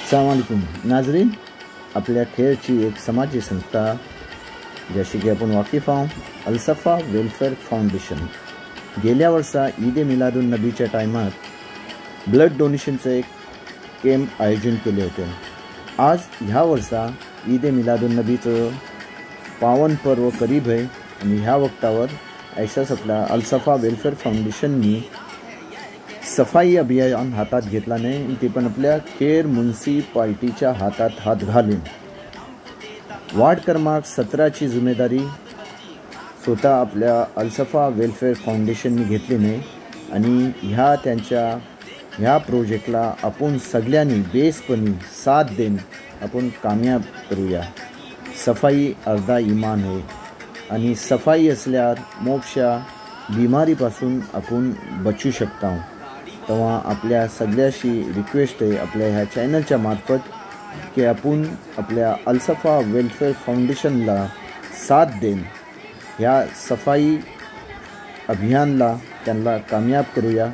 अस्सलाम वालेकुम नाजरीन, आपल्या खेळची एक समाजी संस्था जशी की आपण वाकिफ आहोत, अलसफा वेलफेअर फाउंडेशन गेल्या वर्षा ईद ए मिलादुन नबीच्या टायमात ब्लड डोनेशनचं एक कॅम्प आयोजन केले होते। आज ह्या वर्षा ईद ए मिलादुन नबीचं पावन पर्व करीब आहे आणि ह्या वक्तावर ऐशाच आपल्या अलसफा वेलफेअर फाउंडेशननी सफाई अभियान हातात घेतला नाही, ते पण आपल्या खेर म्युनिसिपालिटीच्या हातात हात घालून वार्ड क्रमांक 17ची जिम्मेदारी स्वतः आपल्या अलसफा वेलफेअर फाउंडेशननी घेतली नाही आणि ह्या प्रोजेक्टला आपण सगळ्यांनी बेसपणी साथ देऊन आपण कामयाब करूया। सफाई अर्धा इमान आहे आणि सफाई असल्यावर मोक्षा बिमारीपासून आपण बचू शकता। तेव्हा आपल्या सगळ्याशी रिक्वेस्ट आहे आपल्या ह्या चॅनलच्या मार्फत की आपण आपल्या अलसफा वेलफेअर फाउंडेशनला साथ देऊन ह्या सफाई अभियानला त्यांना कामयाब करूया,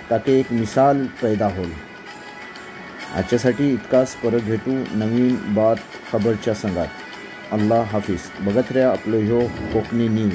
ताकि एक मिसाल पैदा होईल। आजच्यासाठी इतकाच, परत भेटू नवीन बात खबरच्या संगात। अल्लाह हाफिज। बघत राहा आपलं ह्यो कोकणी न्यूज।